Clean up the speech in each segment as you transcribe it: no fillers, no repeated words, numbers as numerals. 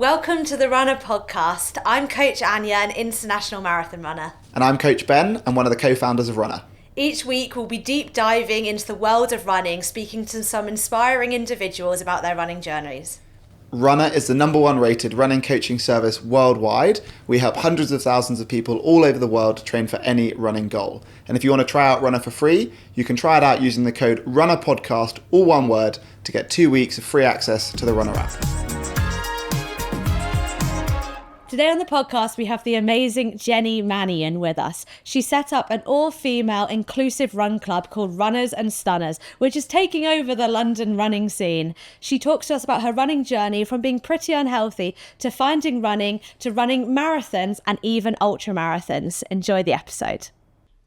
Welcome to the Runna Podcast. I'm Coach Anya, an international marathon runner. And I'm Coach Ben, and one of the co-founders of Runna. Each week we'll be deep diving into the world of running, speaking to some inspiring individuals about their running journeys. Runna is the #1 rated running coaching service worldwide. We help hundreds of thousands of people all over the world to train for any running goal. And if you want to try out Runna for free, you can try it out using the code Runna Podcast, all one word, to get 2 weeks of free access to the Runna app. Today on the podcast, we have the amazing Jenny Mannion with us. She set up an all-female inclusive run club called Runners and Stunners, which is taking over the London running scene. She talks to us about her running journey from being pretty unhealthy to finding running to running marathons and even ultra marathons. Enjoy the episode.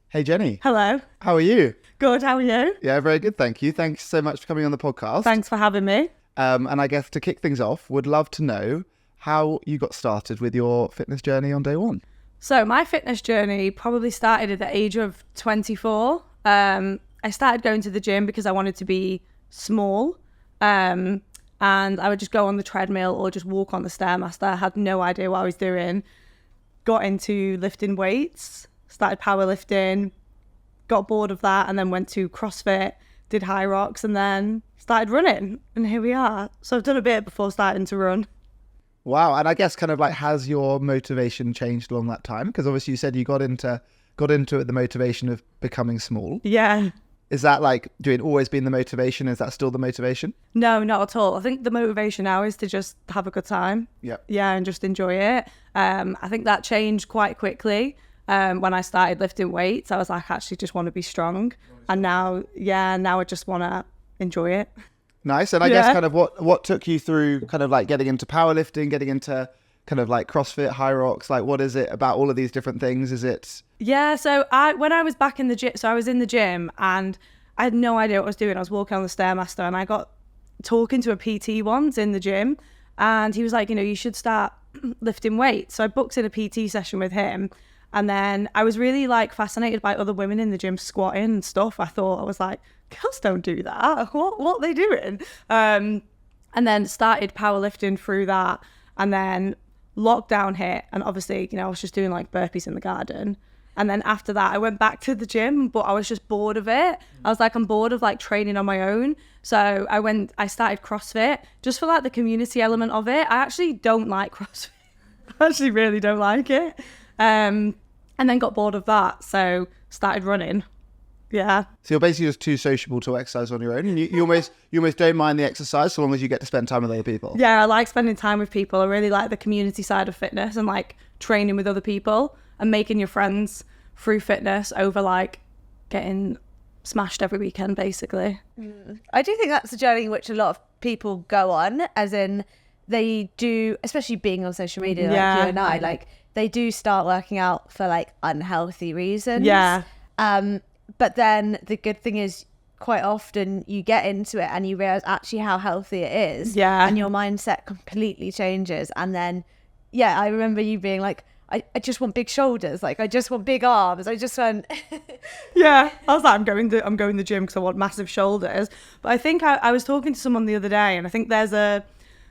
Hey Jenny. Hello. How are you? Good, how are you? Yeah, very good, thank you. Thanks so much for coming on the podcast. Thanks for having me. And I guess to kick things off, would love to know how you got started with your fitness journey on day one. So my fitness journey probably started at the age of 24. I started going to the gym because I wanted to be small. And I would just go on the treadmill or just walk on the Stairmaster. I had no idea what I was doing. Got into lifting weights, started powerlifting, got bored of that, and then went to CrossFit, did HYROX, and then started running. And here we are. So I've done a bit before starting to run. Wow, and I guess kind of like, has your motivation changed along that time? Because obviously you said you got into it the motivation of becoming small. Yeah. Is that like always been the motivation? Is that still the motivation? No, not at all. I think the motivation now is to just have a good time. Yep. Yeah, and just enjoy it. I think that changed quite quickly. When I started lifting weights, I was like, I actually just want to be strong. And now I just want to enjoy it. Nice. And I guess kind of what took you through kind of like getting into powerlifting, getting into kind of like CrossFit, HYROX, like what is it about all of these different things? Is it? Yeah, so when I was back in the gym, so I was in the gym and I had no idea what I was doing. I was walking on the Stairmaster and I got talking to a PT once in the gym and he was like, you should start lifting weights. So I booked in a PT session with him. And then I was really like fascinated by other women in the gym squatting and stuff. I was like, girls don't do that. What are they doing? And then started powerlifting through that. And then lockdown hit. And obviously, I was just doing like burpees in the garden. And then after that, I went back to the gym, but I was just bored of it. I was like, I'm bored of like training on my own. So I started CrossFit just for like the community element of it. I actually don't like CrossFit. I actually really don't like it. And then got bored of that, so started running. Yeah. So you're basically just too sociable to exercise on your own, and you almost don't mind the exercise so long as you get to spend time with other people. Yeah, I like spending time with people. I really like the community side of fitness and like training with other people and making your friends through fitness over like getting smashed every weekend, basically. I do think that's a journey which a lot of people go on, as in they do, especially being on social media like you and I, like they do start working out for like unhealthy reasons. Yeah. But then the good thing is quite often you get into it and you realize actually how healthy it is. Yeah. And your mindset completely changes. And then, I remember you being like, I just want big shoulders. Like, I just want big arms. I just want... Yeah. I was like, I'm going to the gym because I want massive shoulders. But I think I was talking to someone the other day and I think there's a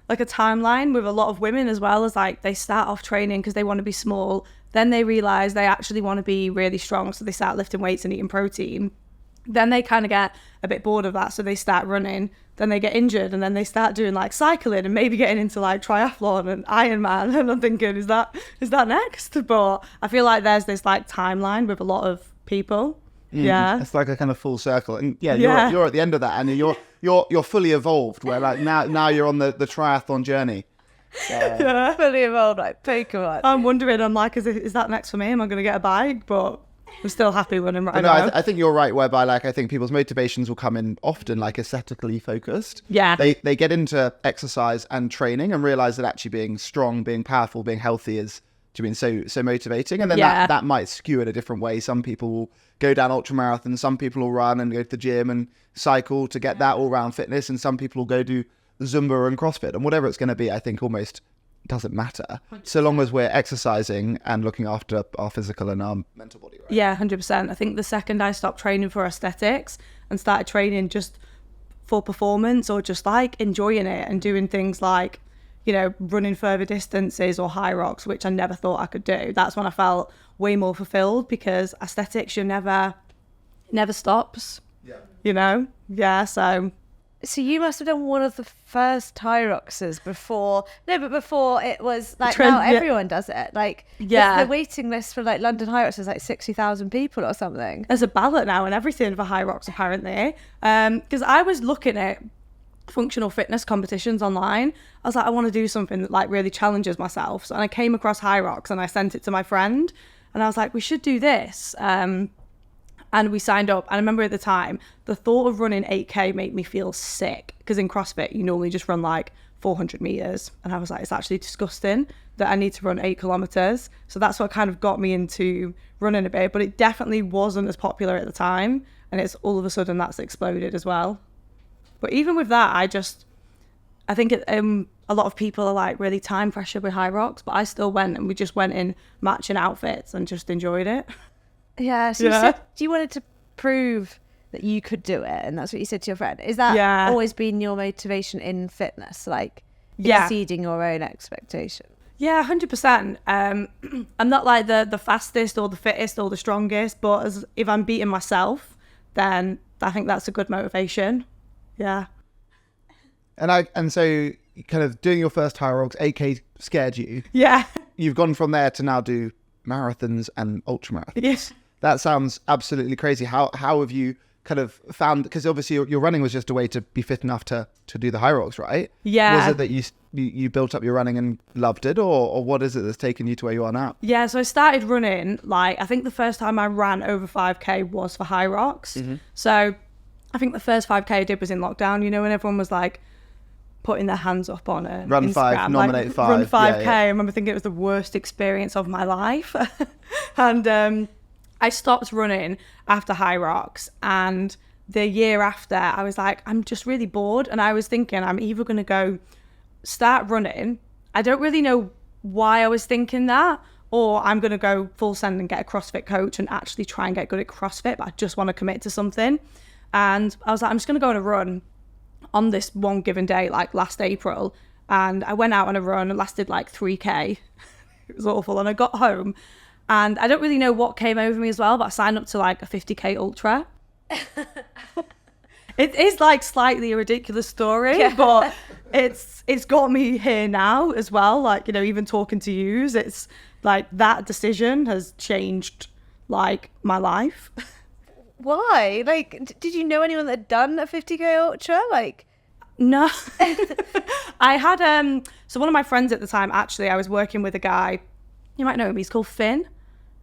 timeline with a lot of women as well, as like they start off training because they want to be small, then they realize they actually want to be really strong, so they start lifting weights and eating protein. Then they kind of get a bit bored of that, so they start running, then they get injured, and then they start doing like cycling and maybe getting into like triathlon and Ironman. And I'm thinking, is that next? But I feel like there's this like timeline with a lot of people. Yeah, it's like a kind of full circle, and you're at the end of that, and you're fully evolved. Where like now you're on the triathlon journey. Yeah, fully evolved like Pokemon. I'm wondering. I'm like, is that next for me? Am I going to get a bike? But I'm still happy when I'm right now. I think you're right. Whereby like I think people's motivations will come in often like aesthetically focused. Yeah, they get into exercise and training and realize that actually being strong, being powerful, being healthy is so motivating, and then that might skew it a different way. Some people will go down ultra marathons, some people will run and go to the gym and cycle to get that all round fitness, and some people will go do Zumba and CrossFit, and whatever it's going to be, I think almost doesn't matter 100%. So long as we're exercising and looking after our physical and our mental body, right? Yeah, 100%. I think the second I stopped training for aesthetics and started training just for performance or just like enjoying it and doing things like you know, running further distances or HYROX, which I never thought I could do. That's when I felt way more fulfilled, because aesthetics, you never stops. Yeah. You know? Yeah, so you must have done one of the first HYROXs before it was like Trend, now everyone does it. Like, yeah, the waiting list for like London HYROX is like 60,000 people or something. There's a ballot now and everything for HYROX apparently. Because I was looking at functional fitness competitions online. I was like, I want to do something that like really challenges myself. So, and I came across HYROX and I sent it to my friend and I was like, we should do this. And we signed up. And I remember at the time, the thought of running 8K made me feel sick, because in CrossFit, you normally just run like 400 meters. And I was like, it's actually disgusting that I need to run 8 kilometers. So that's what kind of got me into running a bit. But it definitely wasn't as popular at the time. And it's all of a sudden that's exploded as well. But even with that, I think a lot of people are like really time pressured with HYROX, but I still went, and we just went in matching outfits and just enjoyed it. Yeah, so you said you wanted to prove that you could do it, and that's what you said to your friend. Is that always been your motivation in fitness, like exceeding your own expectation? Yeah, 100%. I'm not like the fastest or the fittest or the strongest, but if I'm beating myself, then I think that's a good motivation. Yeah. And so kind of doing your first HYROX, 8K scared you. Yeah. You've gone from there to now do marathons and ultra marathons. Yes. That sounds absolutely crazy. How have you kind of found, because obviously your running was just a way to be fit enough to do the HYROX, right? Yeah. Was it that you built up your running and loved it, or what is it that's taken you to where you are now? Yeah, so I started running, like, I think the first time I ran over 5K was for HYROX. Mm-hmm. So I think the first 5K I did was in lockdown, you know, when everyone was like putting their hands up on it. Run Instagram, 5, nominate like, 5. Run 5K. Yeah. I remember thinking it was the worst experience of my life. And I stopped running after HYROX, and the year after I was like, I'm just really bored, and I was thinking I'm either going to go start running. I don't really know why I was thinking that, or I'm going to go full send and get a CrossFit coach and actually try and get good at CrossFit, but I just want to commit to something. And I was like, I'm just going to go on a run on this one given day, like last April. And I went out on a run. It lasted like 3K. It was awful. And I got home, and I don't really know what came over me as well, but I signed up to like a 50K ultra. It is like slightly a ridiculous story, but it's got me here now as well. Like, you know, even talking to you, it's like that decision has changed like my life. Why? Like, did you know anyone that had done a 50K ultra? Like, no. I had so one of my friends at the time, actually, I was working with a guy, you might know him, he's called Finn.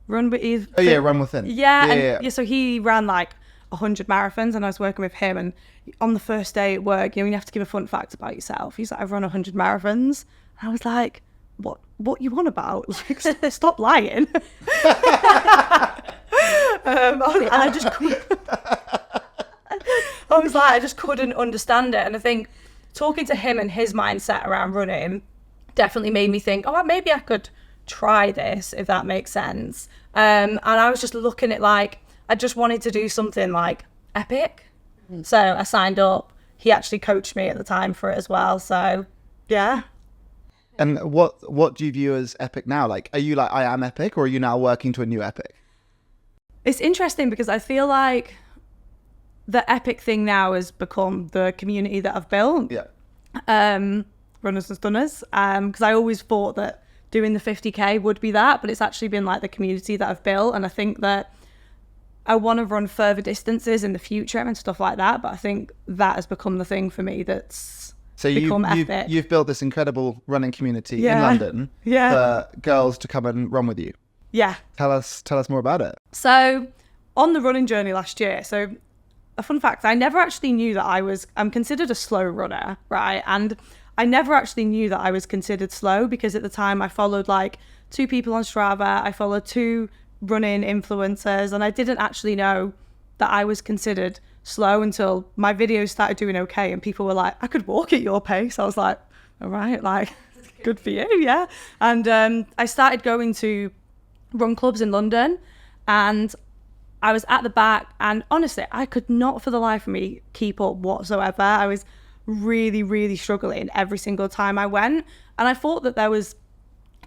Run with Finn. Yeah. So he ran like 100 marathons, and I was working with him, and on the first day at work, you know, you have to give a fun fact about yourself. He's like, I've run 100 marathons. And I was like, what you on about? Like, stop lying. I just couldn't understand it. And I think talking to him and his mindset around running definitely made me think, oh, maybe I could try this, if that makes sense. And I was just looking at, like, I just wanted to do something like epic. So I signed up. He actually coached me at the time for it as well. So yeah. And what do you view as epic now? Like, are you like, I am epic, or are you now working to a new epic? It's interesting because I feel like the epic thing now has become the community that I've built. Yeah. Runners and Stunners. Because I always thought that doing the 50K would be that, but it's actually been like the community that I've built. And I think that I want to run further distances in the future and stuff like that. But I think that has become the thing for me that's become epic. You've built this incredible running community in London for girls to come and run with you. Yeah. Tell us more about it. So on the running journey last year, so a fun fact, I never actually knew that I'm considered a slow runner, right? And I never actually knew that I was considered slow, because at the time I followed like 2 people on Strava, I followed 2 running influencers, and I didn't actually know that I was considered slow until my videos started doing okay, and people were like, I could walk at your pace. I was like, all right, like, good for you, yeah. And I started going to run clubs in London, and I was at the back, and honestly, I could not for the life of me keep up whatsoever. I was really, really struggling every single time I went. And I thought that there was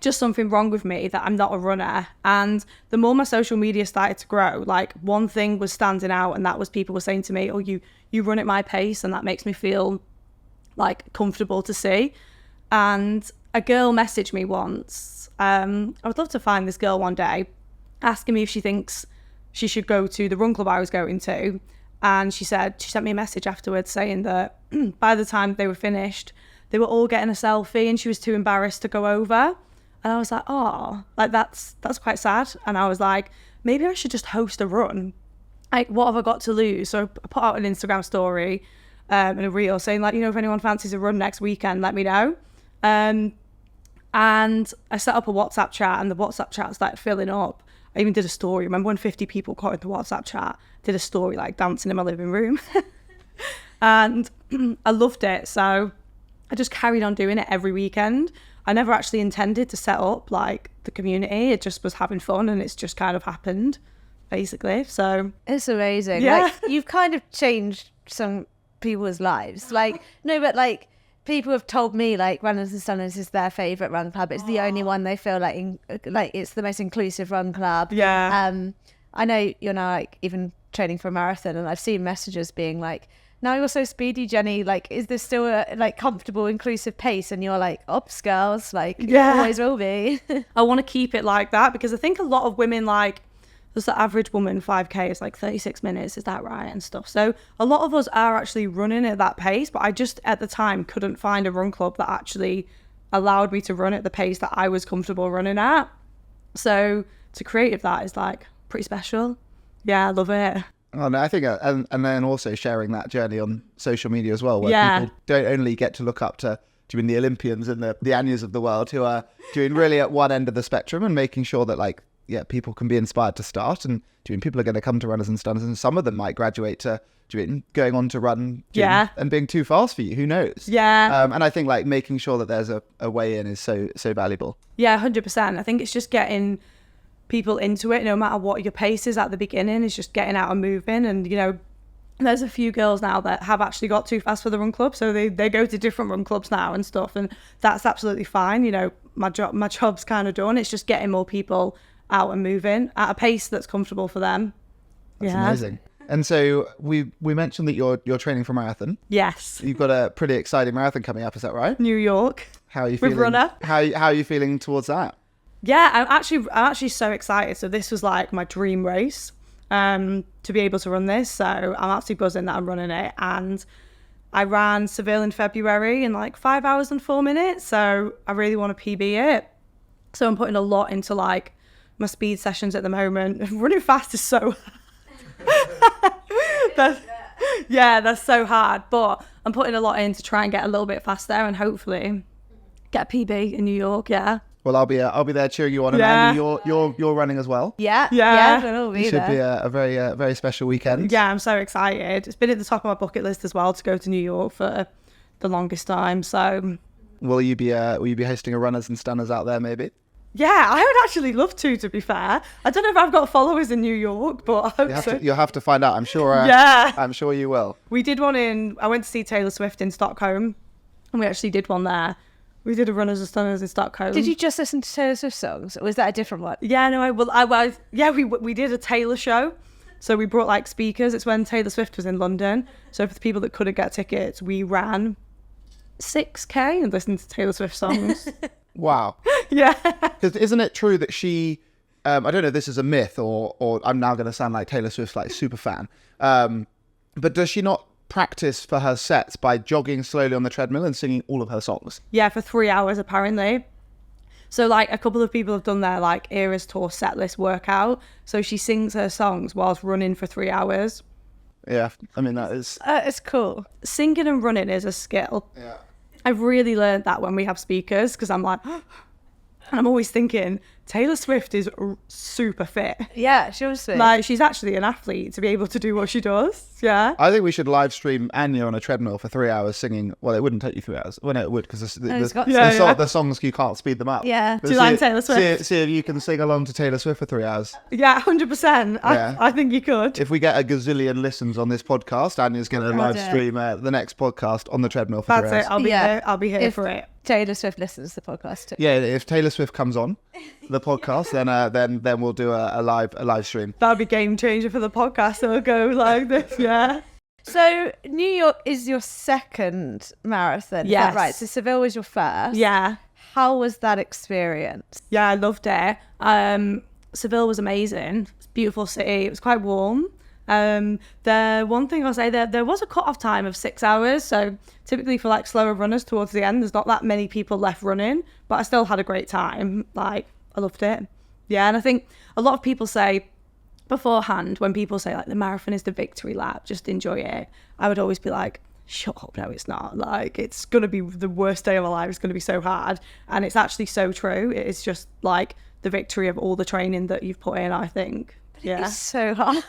just something wrong with me, that I'm not a runner. And the more my social media started to grow, like one thing was standing out, and that was people were saying to me, oh, you run at my pace, and that makes me feel like comfortable to see. And a girl messaged me once. I would love to find this girl one day, asking me if she thinks she should go to the run club I was going to. And she sent me a message afterwards saying that by the time they were finished, they were all getting a selfie and she was too embarrassed to go over. And I was like, oh, like that's quite sad. And I was like, maybe I should just host a run. Like, what have I got to lose? So I put out an Instagram story and a reel saying, like, if anyone fancies a run next weekend, let me know. And I set up a WhatsApp chat, and the WhatsApp chat started filling up. I even did a story. Remember when 50 people got in the WhatsApp chat? Did a story like dancing in my living room. And I loved it. So I just carried on doing it every weekend. I never actually intended to set up like the community. It just was having fun, and it's just kind of happened, basically. So it's amazing. Yeah. Like, you've kind of changed some people's lives. Like, no, but like, people have told me like Runners and Stunners is their favourite run club. It's the only one they feel like it's the most inclusive run club. Yeah. I know you're now like even training for a marathon, and I've seen messages being like, now you're so speedy, Jenny, like, is this still a like comfortable, inclusive pace? And you're like, ops girls, like, yeah, always will be. I want to keep it like that, because I think a lot of women, like, there's the average woman 5k is like 36 minutes, is that right, and stuff. So a lot of us are actually running at that pace, but I just at the time couldn't find a run club that actually allowed me to run at the pace that I was comfortable running at. So to create that is like pretty special. Yeah, I love it. Oh, no, I think, and then also sharing that journey on social media as well, where people don't only get to look up to doing the Olympians and the Anyas of the world, who are doing really at one end of the spectrum, and making sure that like, yeah, people can be inspired to start, and people are going to come to Runners and Stunners, and some of them might graduate to going on to run and being too fast for you. Who knows? Yeah. And I think like making sure that there's a way in is so valuable. Yeah, 100%. I think it's just getting people into it, no matter what your pace is at the beginning, is just getting out and moving. And there's a few girls now that have actually got too fast for the run club, so they go to different run clubs now and stuff, and that's absolutely fine. My job's kind of done. It's just getting more people out and moving at a pace that's comfortable for them. That's amazing. And so we mentioned that you're training for marathon. Yes. You've got a pretty exciting marathon coming up, is that right? New York. How are you feeling? With Runna. How are you feeling towards that? Yeah, I'm actually so excited. So this was like my dream race, to be able to run this. So I'm absolutely buzzing that I'm running it. And I ran Seville in February in like 5 hours and 4 minutes. So I really want to PB it. So I'm putting a lot into like my speed sessions at the moment. Running fast is so that's so hard. But I'm putting a lot in to try and get a little bit faster, and hopefully get a PB in New York. Yeah. Well, I'll be there cheering you on, and Andy, you're running as well. Yeah. It'll be a very special weekend. Yeah, I'm so excited. It's been at the top of my bucket list as well to go to New York for the longest time. So, will you be hosting a Runners and Stunners out there, maybe? Yeah, I would actually love to be fair. I don't know if I've got followers in New York, but I hope so. You'll have to find out. I'm sure. I'm sure you will. We did one I went to see Taylor Swift in Stockholm, and we actually did one there. We did a Runners and Stunners in Stockholm. Did you just listen to Taylor Swift songs, or was that a different one? Yeah, no, we did a Taylor show. So we brought like speakers. It's when Taylor Swift was in London. So for the people that couldn't get tickets, we ran 6K and listened to Taylor Swift songs. Wow. Yeah. Because isn't it true that she, I don't know if this is a myth or I'm now going to sound like Taylor Swift's like super fan, but does she not practice for her sets by jogging slowly on the treadmill and singing all of her songs? Yeah, for 3 hours apparently. So like a couple of people have done their like Eras Tour set list workout. So she sings her songs whilst running for 3 hours. Yeah, I mean that is... it's cool. Singing and running is a skill. Yeah. I've really learned that when we have speakers, because I'm like, And I'm always thinking, Taylor Swift is super fit. Yeah, she was fit. Like, she's actually an athlete to be able to do what she does. Yeah. I think we should live stream Anya on a treadmill for 3 hours singing. Well, it wouldn't take you 3 hours. Well, no, it would, because the songs, you can't speed them up. Yeah. Do you like Taylor Swift? See if you can sing along to Taylor Swift for 3 hours. Yeah, 100%. I think you could. If we get a gazillion listens on this podcast, Anya's going to live stream the next podcast on the treadmill for 3 hours. That's it. I'll be here for it. Taylor Swift listens to the podcast too. Yeah, if Taylor Swift comes on the podcast, then we'll do a live stream. That'll be game changer for the podcast. It'll go like this, yeah. So New York is your second marathon. Yes. Is that right? So Seville was your first. Yeah. How was that experience? Yeah, I loved it. Seville was amazing. It's a beautiful city. It was quite warm. The one thing I'll say, there was a cut-off time of 6 hours, so typically for like slower runners towards the end, there's not that many people left running, but I still had a great time. Like, I loved it. Yeah, and I think a lot of people say beforehand, when people say like the marathon is the victory lap, just enjoy it, I would always be like, shut up, no it's not. Like, it's gonna be the worst day of my life. It's gonna be so hard. And it's actually so true. It is just like the victory of all the training that you've put in, I think. Yeah, it's so hard.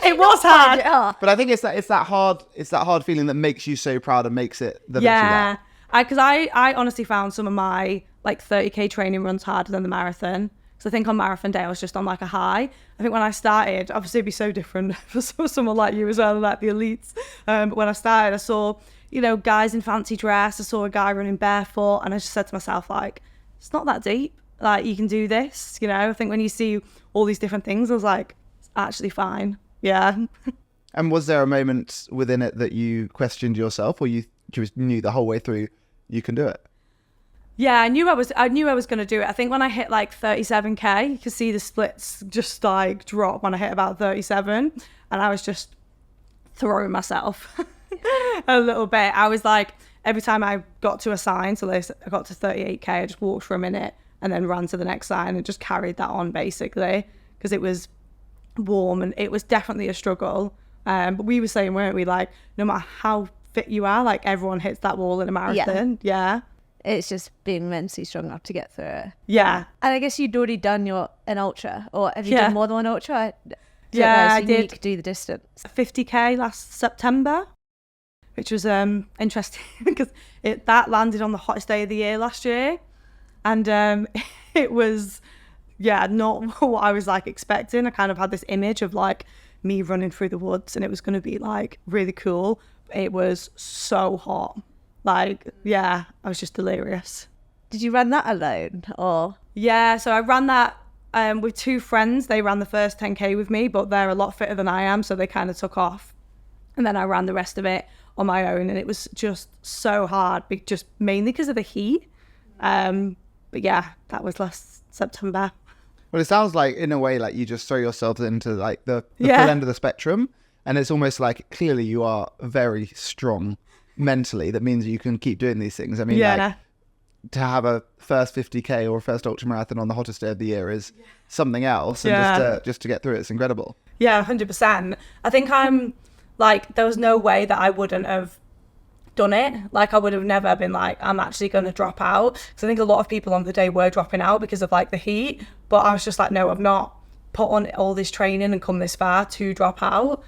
It was hard. But I think it's that hard feeling that makes you so proud and makes it the victory lap. Because I honestly found some of my like 30k training runs harder than the marathon. Because I think on marathon day I was just on like a high. I think when I started, obviously it'd be so different for someone like you as well, like the elites. But when I started, I saw, you know, guys in fancy dress. I saw a guy running barefoot, and I just said to myself, like, it's not that deep. Like, you can do this, you know. I think when you see all these different things, I was like, it's actually fine. Yeah. And was there a moment within it that you questioned yourself, or you just knew the whole way through you can do it? Yeah, I knew I was going to do it. I think when I hit like 37k, you could see the splits just like drop when I hit about 37, and I was just throwing myself a little bit. I was like, every time I got to a sign, so I got to 38k, I just walked for a minute and then ran to the next sign and just carried that on basically, because it was warm and it was definitely a struggle. But we were saying, weren't we, like, no matter how fit you are, like, everyone hits that wall in a marathon. Yeah. It's just being mentally strong enough to get through it. Yeah. And I guess you'd already done an ultra, or have you done more than one ultra? I did. You could do the distance. 50k last September, which was interesting because that landed on the hottest day of the year last year, and it was not what I was like expecting. I kind of had this image of like me running through the woods, and it was going to be like really cool. It was so hot. Like, yeah, I was just delirious. Did you run that alone, or? Yeah, so I ran that with two friends. They ran the first 10k with me, but they're a lot fitter than I am, so they kind of took off. And then I ran the rest of it on my own, and it was just so hard, just mainly because of the heat. But yeah, that was last September. Well, it sounds like, in a way, like you just throw yourself into like the full end of the spectrum, and it's almost like clearly you are very strong mentally. That means you can keep doing these things. I mean, like, to have a first 50k or a first ultra marathon on the hottest day of the year is something else, and just to get through it's incredible. Yeah, 100%. I think I'm like, there was no way that I wouldn't have done it. Like, I would have never been like, I'm actually going to drop out, because I think a lot of people on the day were dropping out because of like the heat, but I was just like, no, I've not put on all this training and come this far to drop out.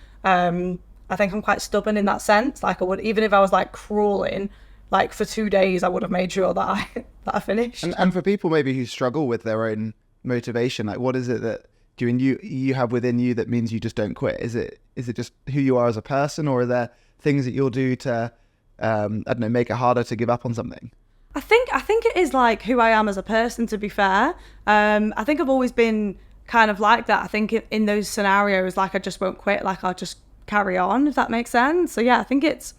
I think I'm quite stubborn in that sense. Like, I would, even if I was like crawling like for 2 days, I would have made sure that I finished. And for people maybe who struggle with their own motivation, like, what is it that you have within you that means you just don't quit? Is it just who you are as a person, or are there things that you'll do to I don't know, make it harder to give up on something? I think it is like who I am as a person, to be fair. I think I've always been kind of like that. I think in those scenarios, like, I just won't quit, like, I'll just carry on, if that makes sense. So yeah, I think it's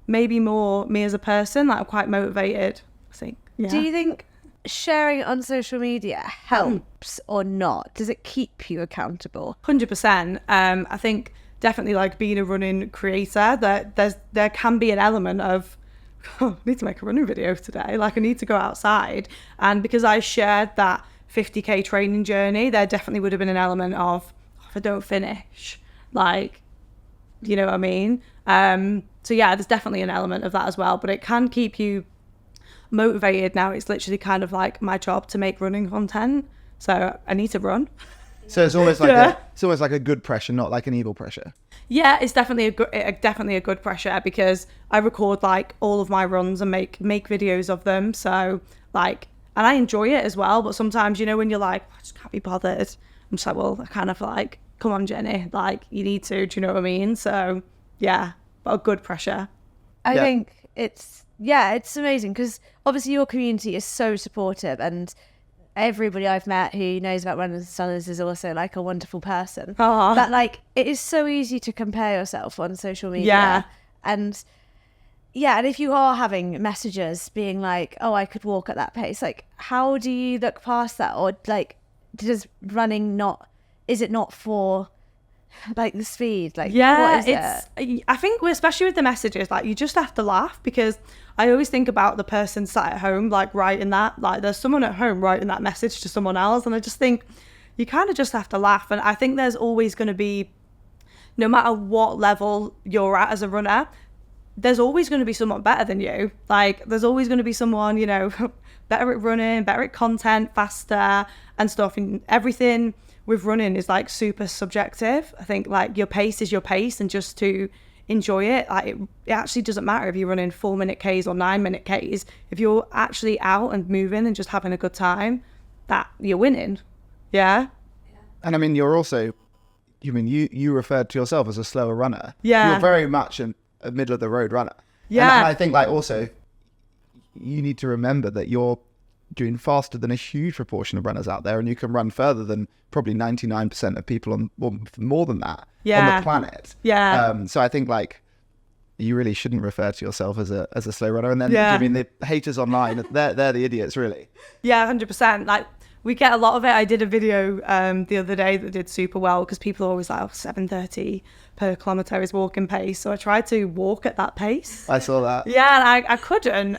maybe more me as a person, like, I'm quite motivated, I think. Yeah. Do you think sharing it on social media helps or not? Does it keep you accountable? 100%. I think definitely, like, being a running creator, that there can be an element of, I need to make a running video today, like, I need to go outside. And because I shared that 50k training journey, there definitely would have been an element of, if I don't finish, like, you know what I mean? So yeah, there's definitely an element of that as well, but it can keep you motivated now. It's literally kind of like my job to make running content. So I need to run. So it's almost like it's almost like a good pressure, not like an evil pressure. Yeah, it's definitely a good pressure, because I record like all of my runs and make videos of them. So like, and I enjoy it as well. But sometimes, you know, when you're like, I just can't be bothered, I'm just like, well, I kind of like, come on, Jenny, like you need to. Do you know what I mean? So yeah, but a good pressure. I think it's amazing, because obviously your community is so supportive, and everybody I've met who knows about Runners and Stunners is also like a wonderful person. Aww. But like, it is so easy to compare yourself on social media. Yeah. And if you are having messages being like, oh, I could walk at that pace, like how do you look past that? Or like, does running is it not for like the speed? Like, what is it? I think especially with the messages, like you just have to laugh, because I always think about the person sat at home like writing that, like there's someone at home writing that message to someone else, and I just think you kind of just have to laugh. And I think there's always going to be, no matter what level you're at as a runner, there's always going to be someone better than you. Like there's always going to be someone, you know, better at running, better at content, faster and stuff, and everything with running is like super subjective. I think like your pace is your pace, and just to enjoy it, like it actually doesn't matter if you're running 4-minute Ks or 9-minute Ks. If you're actually out and moving and just having a good time, that you're winning. Yeah. And I mean, you're also, you referred to yourself as a slower runner. Yeah. You're very much a middle of the road runner. Yeah. And I think like also you need to remember that you're doing faster than a huge proportion of runners out there, and you can run further than probably 99% of people on, or more than that, on the planet. Yeah. So I think like you really shouldn't refer to yourself as a slow runner. And then I mean, the haters online, they're the idiots, really. Yeah, 100%. Like we get a lot of it. I did a video the other day that did super well, because people are always like, 7:30 per kilometre is walking pace. So I tried to walk at that pace. I saw that. Yeah, and I couldn't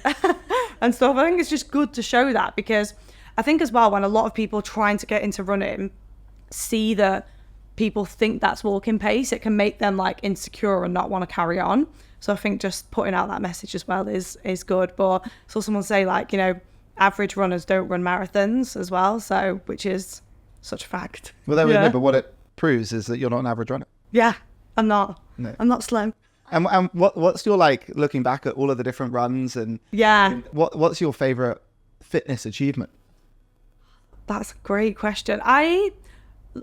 and stuff. I think it's just good to show that, because I think as well, when a lot of people trying to get into running see that people think that's walking pace, it can make them like insecure and not want to carry on. So I think just putting out that message as well is good. But I saw someone say like, you know, average runners don't run marathons as well, so which is such a fact. Well, there we go. But what it proves is that you're not an average runner. Yeah, I'm not. No. I'm not slow. And what's your, like, looking back at all of the different runs, and what's your favorite fitness achievement? That's a great question.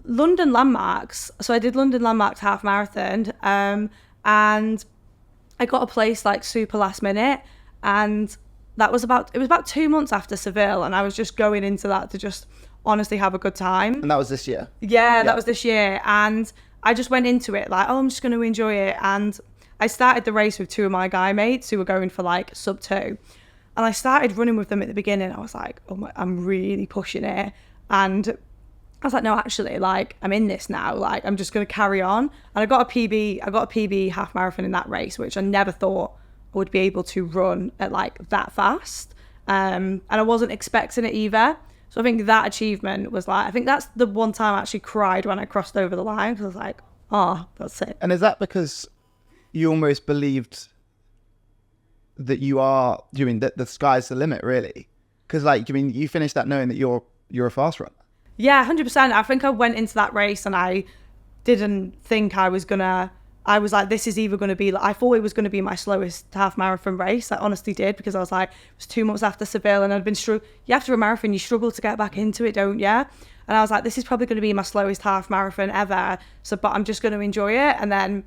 London Landmarks. So I did London Landmarks half marathon, and I got a place like super last minute, and it was about 2 months after Seville, and I was just going into that to just honestly have a good time. And that was this year? Yeah, that was this year. And I just went into it like, oh, I'm just going to enjoy it. And I started the race with 2 of my guy mates who were going for like sub 2. And I started running with them at the beginning. I was like, oh, I'm really pushing it. And I was like, no, actually, like, I'm in this now. Like, I'm just going to carry on. And I got a PB half marathon in that race, which I never thought I would be able to run at like that fast. And I wasn't expecting it either. So I think that achievement was like, I think that's the one time I actually cried when I crossed over the line, because I was like, oh, that's it. And is that because you almost believed that that the sky's the limit, really? Because like, you finished that knowing that you're a fast runner. Yeah, 100%. I think I went into that race and I didn't think I was like, this is either going to be, like, I thought it was going to be my slowest half marathon race. I honestly did, because I was like, it was 2 months after Seville, and I'd been after a marathon, you struggle to get back into it, don't you? And I was like, this is probably going to be my slowest half marathon ever. So, but I'm just going to enjoy it. And then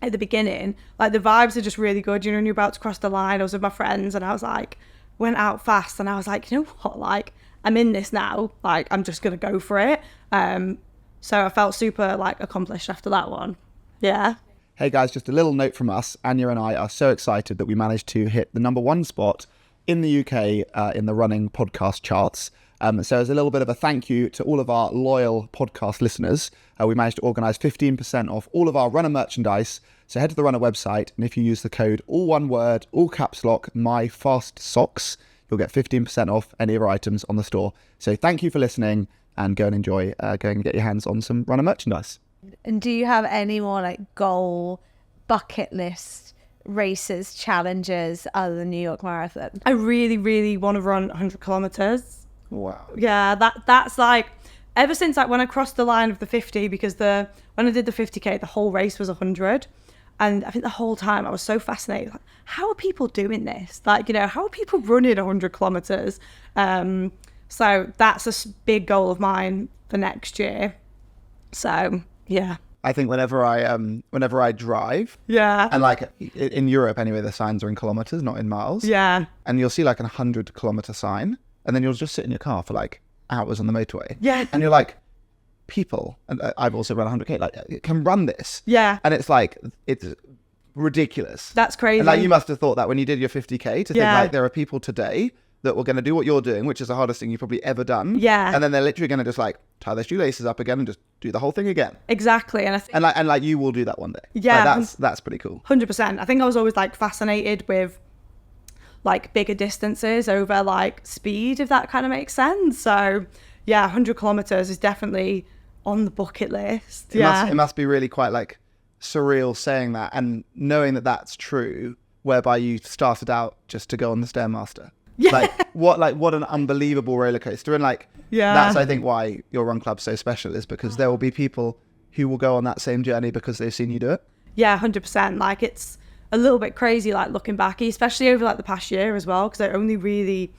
at the beginning, like, the vibes are just really good. You know, when you're about to cross the line, I was with my friends, and I was like, went out fast, and I was like, you know what, like, I'm in this now. Like, I'm just going to go for it. So I felt super like accomplished after that one. Yeah. Hey guys, just a little note from us. Anya and I are so excited that we managed to hit the #1 spot in the UK in the running podcast charts. So as a little bit of a thank you to all of our loyal podcast listeners, we managed to organise 15% off all of our runner merchandise. So head to the Runner website, and if you use the code, all one word, all caps lock, MyFastSocks, you'll get 15% off any of our items on the store. So thank you for listening, and go and enjoy, go and get your hands on some runner merchandise. And do you have any more like goal bucket list races, challenges other than New York Marathon? I really, really want to run 100 kilometers. Wow. Yeah, that's like, ever since like when I crossed the line of the 50, because when I did the 50K, the whole race was 100. And I think the whole time I was so fascinated, like, how are people doing this? Like, how are people running 100 kilometers? So that's a big goal of mine for next year. So, yeah. I think whenever I drive, Yeah. and like in Europe anyway, the signs are in kilometers, not in miles. Yeah. And you'll see like a 100-kilometer sign, and then you'll just sit in your car for like hours on the motorway. Yeah. And you're like, people, and I've also run 100K, like, can run this. Yeah. And it's like, it's ridiculous. That's crazy. And like, you must have thought that when you did your 50K, to think Yeah. like, there are people today that were going to do what you're doing, which is the hardest thing you've probably ever done. Yeah. And then they're literally going to just like tie their shoelaces up again and just do the whole thing again. Exactly. And I think, And like you will do that one day. Yeah. Like, that's pretty cool. 100%. I think I was always like fascinated with like bigger distances over like speed, if that kind of makes sense. So yeah, 100 kilometers is definitely on the bucket list. It must be really quite like surreal saying that and knowing that that's true, whereby you started out just to go on the Stairmaster. Yeah. What an unbelievable roller coaster. And like, Yeah. that's, I think, why your run club's so special, is because there will be people who will go on that same journey because they've seen you do it. Yeah, 100%. Like, it's a little bit crazy, like looking back, especially over like the past year as well, because I only really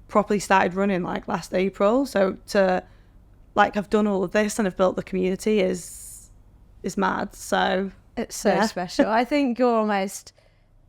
properly started running like last April. So to like have done all of this and have built the community is mad. So It's so special. I think you're almost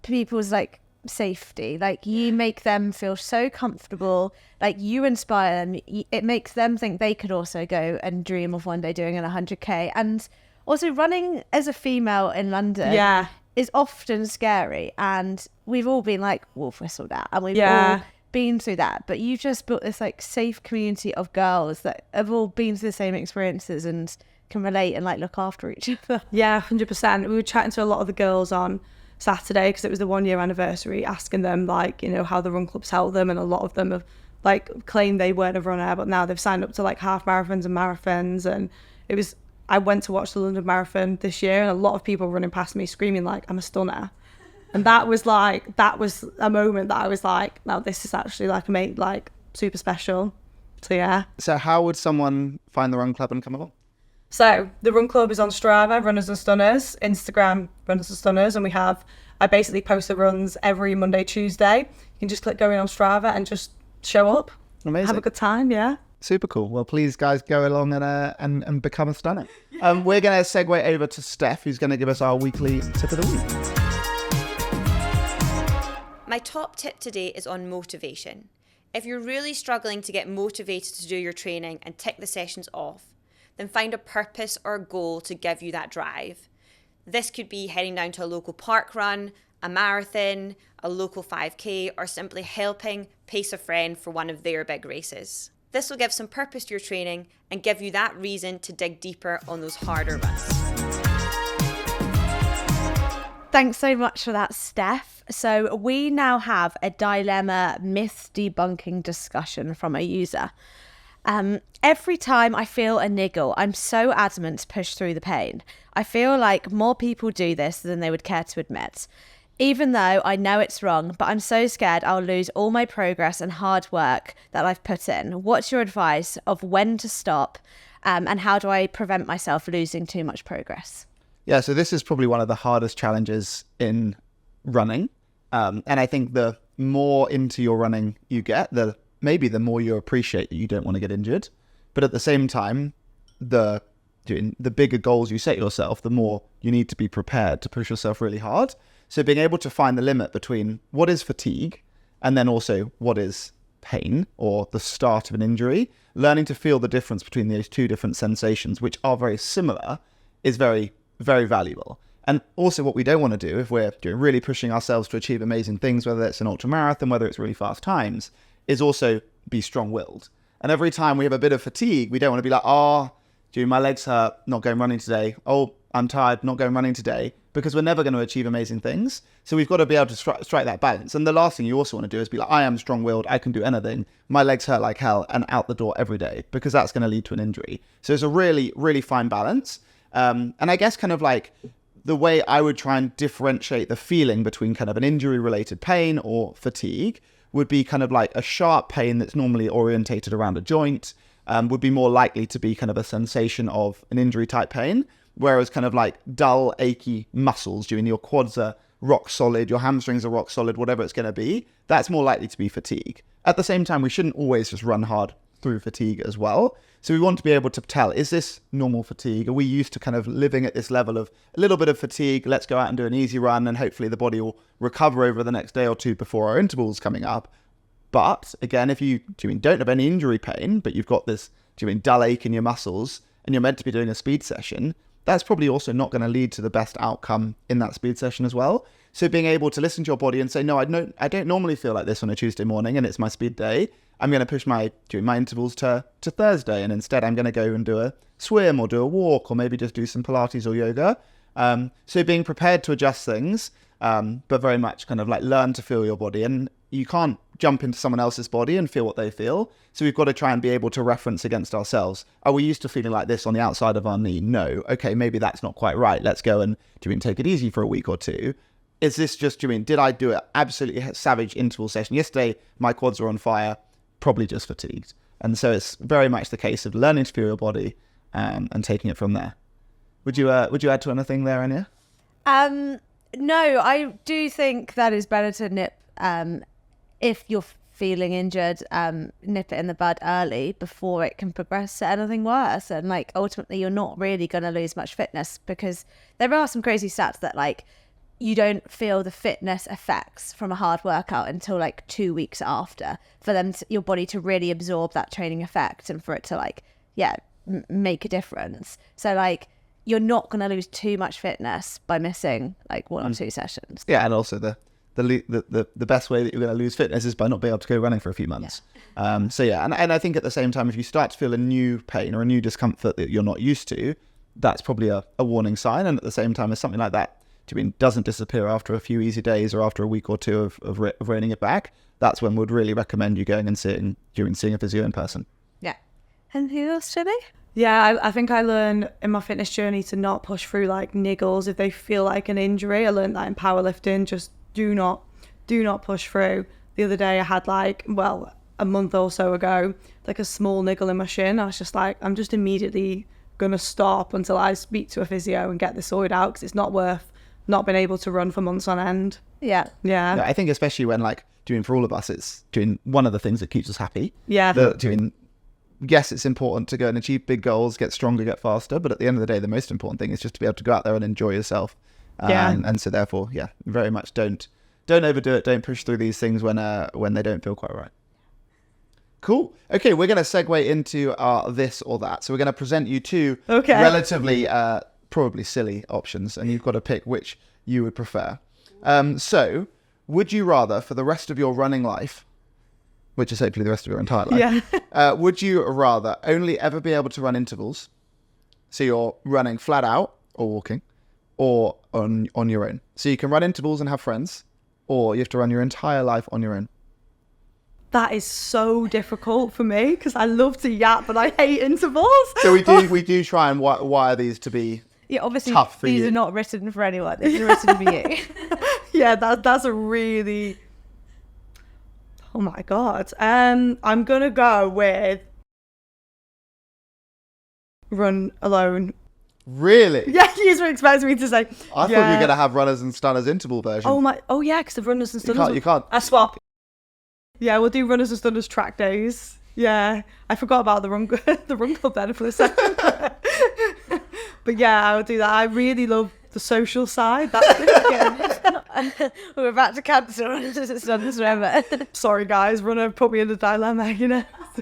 people's like safety. Like, you make them feel so comfortable. Like, you inspire them. It makes them think they could also go and dream of one day doing an 100K. And also, running as a female in London is often scary. And we've all been like wolf whistled at, and we've all been through that. But you've just built this like safe community of girls that have all been through the same experiences and can relate and like look after each other. Yeah, 100%. We were chatting to a lot of the girls on Saturday because it was the 1 year anniversary, asking them like, how the run clubs help them, and a lot of them have like claimed they weren't a runner, but now they've signed up to like half marathons and marathons. And I went to watch the London Marathon this year, and a lot of people running past me screaming like, I'm a stunner. And that was a moment that I was like, now this is actually like super special. So yeah. So how would someone find the run club and come along? So the run club is on Strava, Runners and Stunners, Instagram, Runners and Stunners, and I basically post the runs every Monday, Tuesday. You can just click going on Strava and just show up. Amazing. Have a good time, yeah. Super cool. Well, please, guys, go along and become a stunner. We're going to segue over to Steph, who's going to give us our weekly tip of the week. My top tip today is on motivation. If you're really struggling to get motivated to do your training and tick the sessions off, then find a purpose or a goal to give you that drive. This could be heading down to a local park run, a marathon, a local 5K, or simply helping pace a friend for one of their big races. This will give some purpose to your training and give you that reason to dig deeper on those harder runs. Thanks so much for that, Steph. So we now have a dilemma myth debunking discussion from a user. Every time I feel a niggle, I'm so adamant to push through the pain. I feel like more people do this than they would care to admit. Even though I know it's wrong, but I'm so scared I'll lose all my progress and hard work that I've put in. What's your advice of when to stop, and how do I prevent myself losing too much progress? Yeah, so this is probably one of the hardest challenges in running. And I think the more into your running you get, maybe the more you appreciate that you don't want to get injured. But at the same time, the bigger goals you set yourself, the more you need to be prepared to push yourself really hard. So being able to find the limit between what is fatigue and then also what is pain or the start of an injury, learning to feel the difference between those two different sensations, which are very similar, is very, very valuable. And also what we don't want to do if we're really pushing ourselves to achieve amazing things, whether it's an ultra marathon, whether it's really fast times, is also be strong-willed. And every time we have a bit of fatigue, we don't want to be like, my legs hurt, not going running today. Oh, I'm tired, not going running today, because we're never going to achieve amazing things. So we've got to be able to strike that balance. And the last thing you also want to do is be like, I am strong-willed, I can do anything. My legs hurt like hell, and out the door every day, because that's going to lead to an injury. So it's a really, really fine balance. And I guess kind of like the way I would try and differentiate the feeling between kind of an injury-related pain or fatigue would be kind of like a sharp pain that's normally orientated around a joint, would be more likely to be kind of a sensation of an injury type pain, whereas kind of like dull, achy muscles, doing your quads are rock solid, your hamstrings are rock solid, whatever it's going to be, that's more likely to be fatigue. At the same time, we shouldn't always just run hard through fatigue as well. So we want to be able to tell, is this normal fatigue? Are we used to kind of living at this level of a little bit of fatigue? Let's go out and do an easy run, and hopefully the body will recover over the next day or two before our interval's coming up. But again, if you don't have any injury pain, but you've got this dull ache in your muscles and you're meant to be doing a speed session, that's probably also not going to lead to the best outcome in that speed session as well. So being able to listen to your body and say, no, I don't normally feel like this on a Tuesday morning and it's my speed day. I'm going to push my intervals to Thursday, and instead I'm going to go and do a swim or do a walk or maybe just do some Pilates or yoga. So being prepared to adjust things, but very much kind of like learn to feel your body. And you can't jump into someone else's body and feel what they feel. So we've got to try and be able to reference against ourselves. Are we used to feeling like this on the outside of our knee? No. Okay, maybe that's not quite right. Let's go and take it easy for a week or two. Is this just, did I do an absolutely savage interval session? Yesterday, my quads were on fire, probably just fatigued. And so it's very much the case of learning to feel your body and taking it from there. Would you add to anything there, Anya? No, I do think that it's better to nip, if you're feeling injured, nip it in the bud early before it can progress to anything worse. And like ultimately you're not really going to lose much fitness, because there are some crazy stats that like you don't feel the fitness effects from a hard workout until like 2 weeks after, for them your body to really absorb that training effect and for it to like make a difference. So like you're not going to lose too much fitness by missing like one or two sessions. Yeah, and also the best way that you're going to lose fitness is by not being able to go running for a few months. Yeah. And I think at the same time, if you start to feel a new pain or a new discomfort that you're not used to, that's probably a warning sign. And at the same time, if something like that doesn't disappear after a few easy days or after a week or two of reining it back, that's when we'd really recommend you going and seeing a physio in person. Yeah. Anything else, Jenny? Yeah, I think I learned in my fitness journey to not push through like niggles if they feel like an injury. I learned that in powerlifting, just do not push through. The other day I had a month or so ago, like a small niggle in my shin. I was just like, I'm just immediately going to stop until I speak to a physio and get this sorted out, because it's not worth not being able to run for months on end. Yeah. I think especially when for all of us, it's one of the things that keeps us happy. Yeah. Yes, it's important to go and achieve big goals, get stronger, get faster. But at the end of the day, the most important thing is just to be able to go out there and enjoy yourself. And so therefore, very much don't overdo it. Don't push through these things when they don't feel quite right. Cool. Okay, we're going to segue into this or that. So we're going to present you two relatively probably silly options, and you've got to pick which you would prefer. So would you rather, for the rest of your running life, which is hopefully the rest of your entire life, would you rather only ever be able to run intervals, so you're running flat out or walking, or on your own? So you can run intervals and have friends, or you have to run your entire life on your own? That is so difficult for me, because I love to yap, but I hate intervals. So we do try and wire these to be obviously tough for these you. are not written for anyone. These are written for you. Yeah, that's a really... Oh my God. I'm going to go with run alone. Really? Yeah, you were expecting me to say. I thought you were going to have runners and stunners interval version. Oh yeah, because the runners and stunners. You can't. I swap. Yeah, we'll do runners and stunners track days. Yeah, I forgot about the run club then for a second. But yeah, I would do that. I really love the social side. We're about to cancel runners and stunners forever. Sorry guys, runner put me in a dilemma,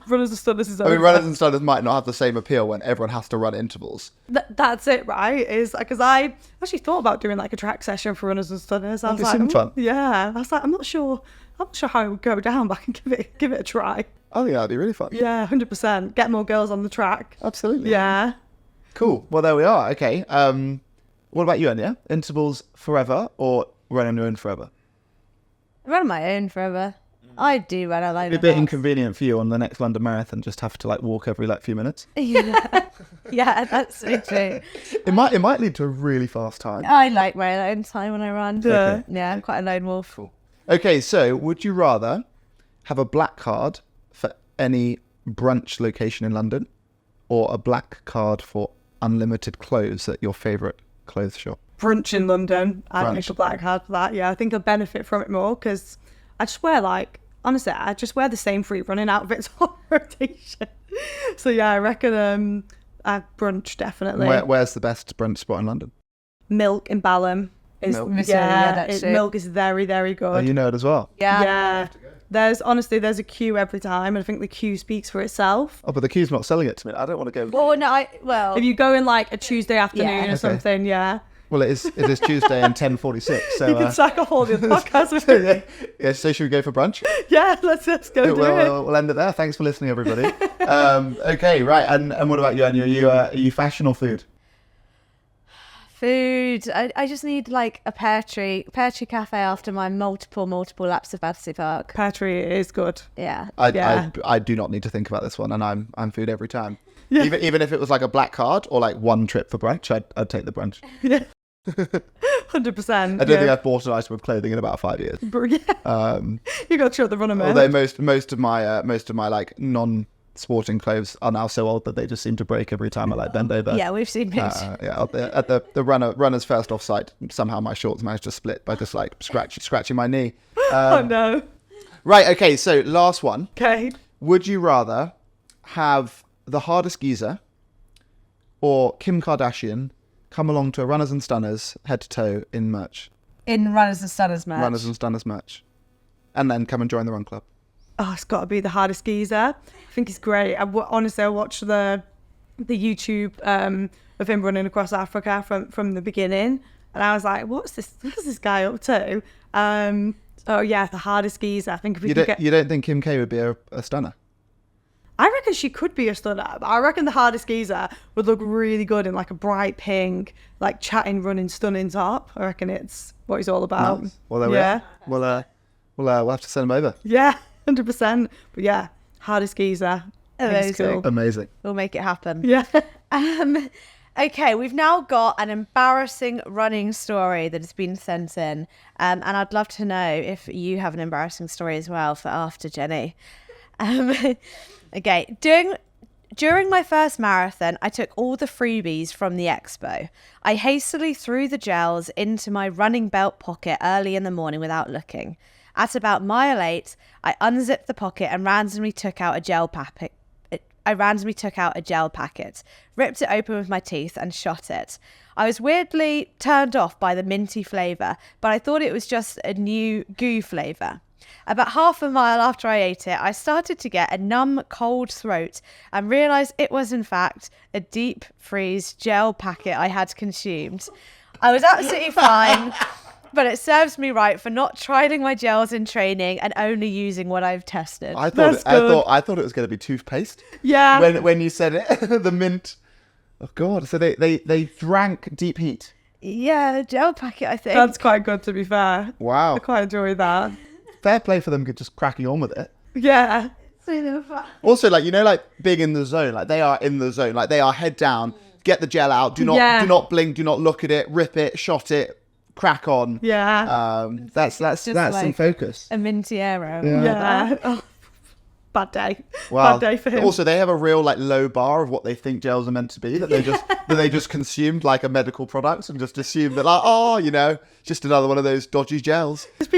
Runners and stunners is over. I mean, runners and stunners might not have the same appeal when everyone has to run intervals. That's it, right? Is because I actually thought about doing like a track session for runners and stunners. I was like, fun. Yeah, I was like, I'm not sure how it would go down, but I can give it a try. Oh yeah, that'd be really fun. Yeah, 100%. Get more girls on the track. Absolutely. Yeah. Cool. Well, there we are. Okay. What about you, Anya? Intervals forever or run on your own forever? I run on my own forever. I do run alone. It'd be a bit inconvenient for you on the next London Marathon, just have to like walk every like few minutes. Yeah, that's so true. It might lead to a really fast time. I like my alone time when I run. Okay. Yeah, I'm quite a lone wolf. Cool. Okay, so would you rather have a black card for any brunch location in London, or a black card for unlimited clothes at your favourite clothes shop? Brunch in London. I'd make a black card for that. Yeah, I think I'll benefit from it more because I just wear honestly, I just wear the same 3 running outfits on rotation. So yeah, I reckon brunch definitely. Where's the best brunch spot in London? Milk in Balham. Milk. Milk is very, very good. Oh, you know it as well. Yeah. There's a queue every time, and I think the queue speaks for itself. Oh, but the queue's not selling it to me. I don't want to go. Well, no, If you go in like a Tuesday afternoon or something, yeah. Well, it is Tuesday and 10:46. So You can sack off all the other podcasts with it. yeah. So should we go for brunch? Yeah, let's go do it. We'll end it there. Thanks for listening, everybody. Okay, right. And what about you, Anya? Are you fashion or food? Food. I just need like a pear tree cafe after my multiple laps of Battersea Park. Pear tree is good. Yeah. I do not need to think about this one, and I'm food every time. Yeah. Even if it was like a black card or like one trip for brunch, I'd take the brunch. Yeah. 100%. I don't think I've bought an item of clothing in about 5 years. Yeah. You got to show the runner man. Although most of my like non-sporting clothes are now so old that they just seem to break every time I like bend over. Yeah, we've seen pictures. At the runner's first offside, somehow my shorts managed to split by just like scratching my knee. Oh no. Right. Okay. So last one. Okay. Would you rather have the hardest geezer or Kim Kardashian come along to a Runners and Stunners head to toe in merch? In Runners and Stunners merch. Runners and Stunners merch. And then come and join the run club. Oh, it's got to be the hardest geezer. I think it's great. Honestly, I watched the YouTube of him running across Africa from the beginning, and I was like, what is this guy up to? Oh yeah, the hardest geezer. I think if you don't think Kim K would be a stunner? I reckon she could be a stunner, but I reckon the hardest geezer would look really good in like a bright pink, like chatting, running, stunning top. I reckon it's what he's all about. Nice. Well, there we are. We'll have to send him over. Yeah, 100%. But yeah, hardest geezer. Amazing. Cool. Amazing. We'll make it happen. Yeah. Okay, we've now got an embarrassing running story that has been sent in. And I'd love to know if you have an embarrassing story as well for after, Jenny. Okay, during my first marathon, I took all the freebies from the expo. I hastily threw the gels into my running belt pocket early in the morning without looking. At about mile 8, I unzipped the pocket and randomly took out a gel packet. Ripped it open with my teeth and shot it. I was weirdly turned off by the minty flavour, but I thought it was just a new goo flavour. About half a mile after I ate it, I started to get a numb, cold throat and realised it was in fact a deep freeze gel packet I had consumed. I was absolutely fine, but it serves me right for not trying my gels in training and only using what I've tested. I thought it was going to be toothpaste. Yeah. When you said it, the mint. Oh God! So they drank deep heat. Yeah, gel packet, I think. That's quite good, to be fair. Wow. I quite enjoy that. Fair play for them just cracking on with it. Yeah. Also, like, you know, like being in the zone, like they are in the zone, like they are head down, get the gel out, do not blink, do not look at it, rip it, shot it, crack on. Yeah. That's in focus. A minty arrow. Yeah. Oh, bad day. Wow. Bad day for him. Also, they have a real like low bar of what they think gels are meant to be, that they just consumed like a medical product and just assumed that, like, oh, you know, just another one of those dodgy gels. A lot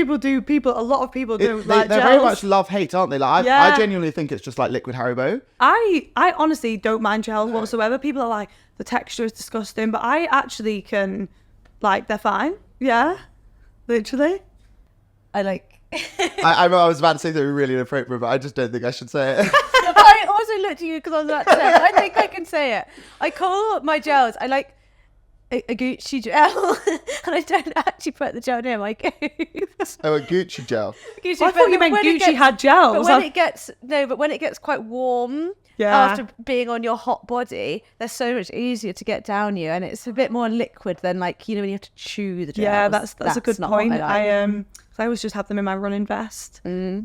of people do like they're gels. very much love-hate, aren't they? Like, I genuinely think it's just like liquid Haribo. I honestly don't mind gels whatsoever. People are like, the texture is disgusting, but I actually can, like, they're fine. Yeah. Literally. I like... I was about to say something really inappropriate, but I just don't think I should say it. I also looked at you because I was about to say it. I think I can say it. I call my gels, I like a Gucci gel, and I don't actually put the gel near my goose. Oh, a Gucci gel. I thought you meant Gucci had gels. But when it gets quite warm, after being on your hot body, they're so much easier to get down you, and it's a bit more liquid than, like, you know, when you have to chew the gels. Yeah, that's a good point. I because I always just have them in my running vest,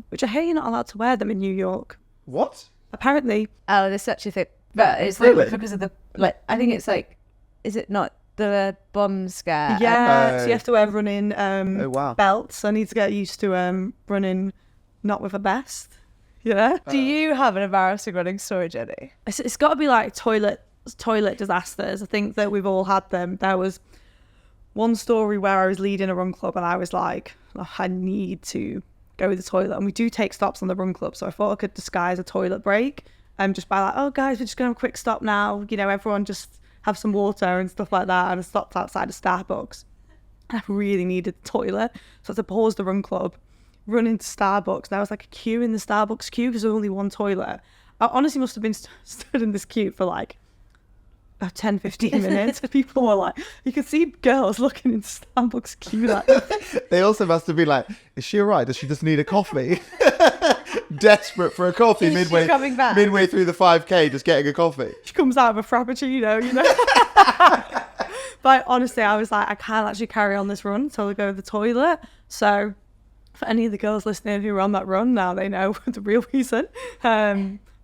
which I hear you're not allowed to wear them in New York. What? Apparently. Oh, there's such a thing. But it's Really? like because of the, like, I think it's like, is it not the bomb scare? Yeah, so you have to wear running Oh, wow. belts. I need to get used to running not with a vest. Yeah. Do you have an embarrassing running story, Jenny? It's got to be like toilet disasters. I think that we've all had them. There was one story where I was leading a run club and I was like, oh, I need to go to the toilet. And we do take stops on the run club, so I thought I could disguise a toilet break just by like, oh guys, we're just going to have a quick stop now. You know, everyone just have some water and stuff like that. And I stopped outside of Starbucks. I really needed the toilet, so I had to pause the run club, run into Starbucks. There was like a queue in the Starbucks queue because there was only one toilet. I honestly must have been stood in this queue for like 10, 15 minutes. People were like, you could see girls looking into Starbucks queue. Like, They also must have been like, is she all right? Does she just need a coffee? Desperate for a coffee Is she coming back? midway through the 5K, just getting a coffee. she comes out of a frappuccino, you know. But honestly, I was like, I can't actually carry on this run until I go to the toilet. So for any of the girls listening who were on that run now, they know the real reason.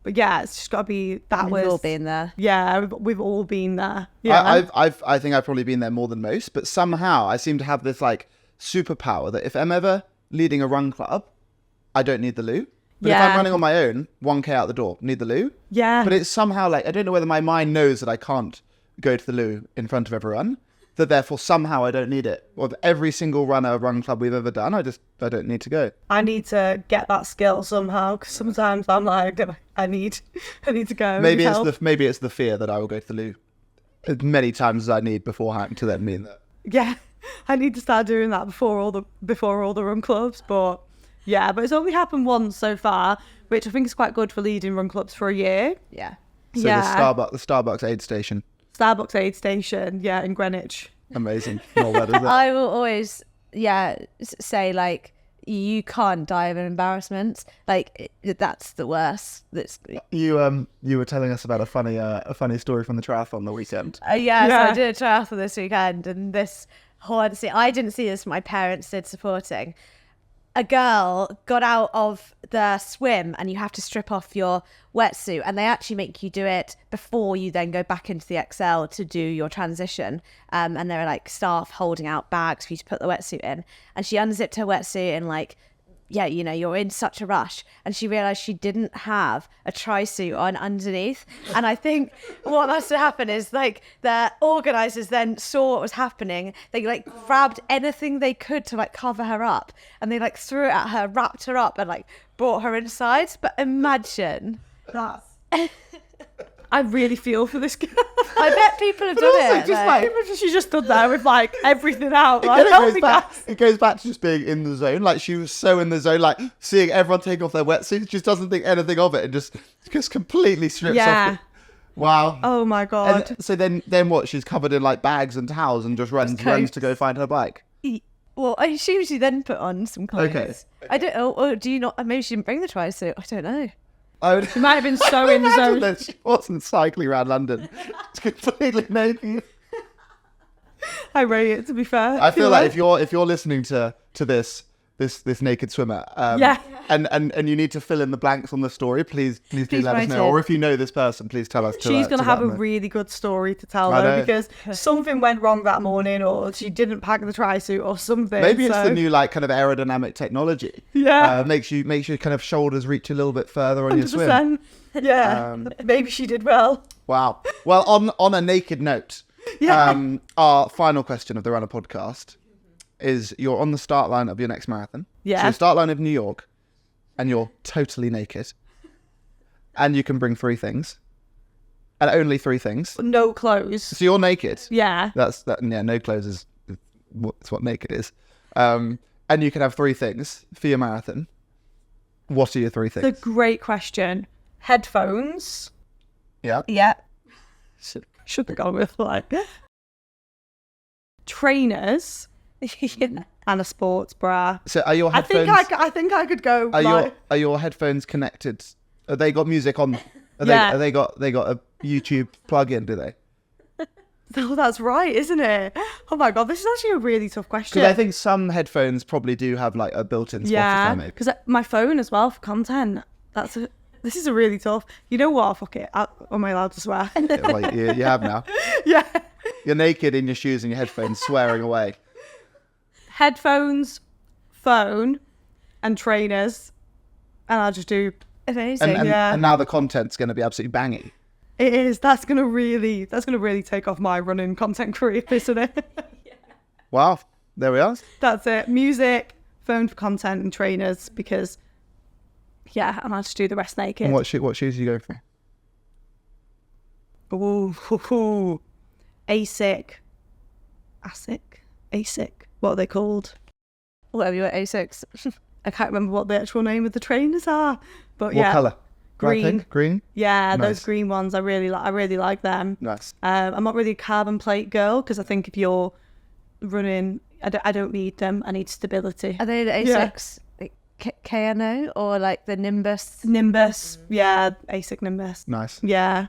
But yeah, it's just got to be that. We've all been there. Yeah, we've all been there. Yeah, I think I've probably been there more than most, but somehow I seem to have this like superpower that if I'm ever leading a run club, I don't need the loo. But if I'm running on my own, 1K out the door, need the loo. Yeah. But it's somehow like, I don't know whether my mind knows that I can't go to the loo in front of everyone, that therefore somehow I don't need it. Or every single run club we've ever done, I don't need to go. I need to get that skill somehow, because sometimes I'm like, I need to go. Maybe help. it's the fear that I will go to the loo as many times as I need beforehand to then mean that. Yeah, I need to start doing that before all the run clubs. But yeah, but it's only happened once so far, which I think is quite good for leading run clubs for a year. Yeah. So the Starbucks aid station. Starbucks aid station, yeah, in Greenwich. Amazing. Not bad, is it? I will always, say like, you can't die of an embarrassment. Like that's the worst. You were telling us about a funny story from the triathlon the weekend. So I did a triathlon this weekend, and this honestly, I didn't see this. My parents did supporting. A girl got out of the swim, and you have to strip off your wetsuit, and they actually make you do it before you then go back into the XL to do your transition. And there are like staff holding out bags for you to put the wetsuit in, and she unzipped her wetsuit and like, you're in such a rush, and she realized she didn't have a tri-suit on underneath. And I think what must have happened is like the organizers then saw what was happening. They like grabbed anything they could to like cover her up, and they like threw it at her, wrapped her up, and like brought her inside. But imagine that. I really feel for this girl. I bet people have done it. She just stood there with like everything out. Like, it goes back to just being in the zone. Like she was so in the zone, like seeing everyone take off their wetsuits, just doesn't think anything of it, and just completely strips off. Wow. Oh my god. And so then what? She's covered in like bags and towels and just runs to go find her bike. Well, I assume she then put on some clothes. Okay. I don't know. Or do you not? Maybe she didn't bring the tri-suit. I don't know. She might have been so in the zone. That she wasn't cycling around London. It's completely naked. I rate it, to be fair. I feel like if you're listening to this naked swimmer, and you need to fill in the blanks on the story, please do let us know. Or if you know this person, please tell us. She's going to have a really good story to tell though, because something went wrong that morning, or she didn't pack the tri-suit or something. Maybe it's the new like kind of aerodynamic technology. Yeah, makes your kind of shoulders reach a little bit further on 100%. Your swim. Yeah, maybe she did well. Wow. Well, on a naked note, our final question of the Runna Podcast is: you're on the start line of your next marathon. Yeah. So the start line of New York, and you're totally naked, and you can bring 3 things, and only 3 things. No clothes. So you're naked. Yeah. Yeah. No clothes is what naked is. And you can have 3 things for your marathon. What are your 3 things? It's a great question. Headphones. Yeah. Yeah. Should have gone with like trainers. Yeah. And a sports bra. So are your headphones? I think I could go. Are your headphones connected? Have they got music on? Have they got a YouTube plug-in? Do they? Oh, that's right, isn't it? Oh my God, this is actually a really tough question. Because I think some headphones probably do have like a built-in Spotify maybe. Because my phone as well for content. This is a really tough. You know what? Fuck it. Am I allowed to swear? Well, you have now. Yeah. You're naked in your shoes and your headphones, swearing away. Headphones, phone, and trainers, and I'll just do amazing. And now the content's going to be absolutely banging. It is. That's gonna really take off my running content career, isn't it? Yeah. Wow. There we are. That's it. Music, phone for content, and trainers. Because and I'll just do the rest naked. And what shoes are you going for? Ooh, ASIC. What are they called? Whatever you want, ASICs. I can't remember what the actual name of the trainers are. But What colour? Green. Green? Yeah, Nice. those green ones. I really like them. Nice. I'm not really a carbon plate girl because I think if you're running, I don't need them. I need stability. Are they the ASICs? Like KNO or like the Nimbus? Nimbus. Yeah, ASIC Nimbus. Nice. Yeah.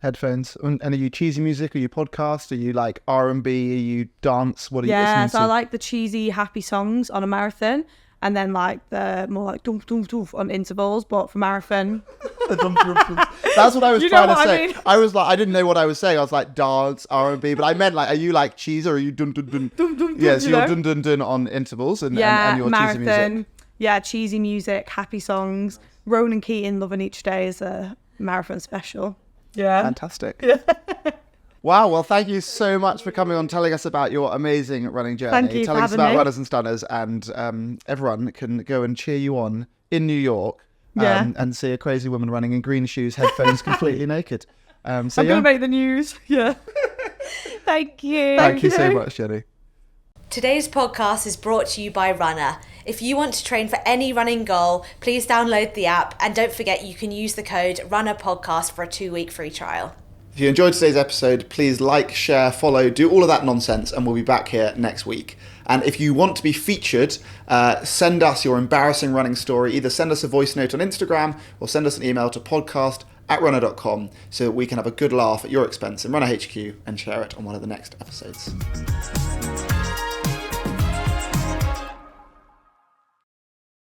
Headphones. And are you cheesy music? Are you podcast? Are you like R&B? Are you dance? What are you listening So to? I like the cheesy, happy songs on a marathon. And then like the more like doof doof doof on intervals, but for marathon. That's what I was You trying know to what say. I mean? I was like, I didn't know what I was saying. I was like dance, R&B, but I meant like, are you like cheese or are you dun dun dun? Dum, dum, dum, Yeah, so you you're know? dun dun dun on intervals and your marathon. cheesy music. Yeah, cheesy music, happy songs. Ronan Keating, Loving Each Day is a marathon special. Yeah. Fantastic. Wow, well, thank you so much for coming on, telling us about your amazing running journey. Thank you for telling us having about me. runners and stunners, and everyone can go and cheer you on in New York and see a crazy woman running in green shoes, headphones, completely naked. I'm going to make the news. Yeah. Thank you. Thank you so much, Jenny. Today's podcast is brought to you by Runna. If you want to train for any running goal, please download the app and don't forget you can use the code Runna Podcast for a 2-week free trial. If you enjoyed today's episode, please like, share, follow, do all of that nonsense, and we'll be back here next week. And if you want to be featured, send us your embarrassing running story. Either send us a voice note on Instagram or send us an email to podcast@runner.com so that we can have a good laugh at your expense in Runner HQ and share it on one of the next episodes.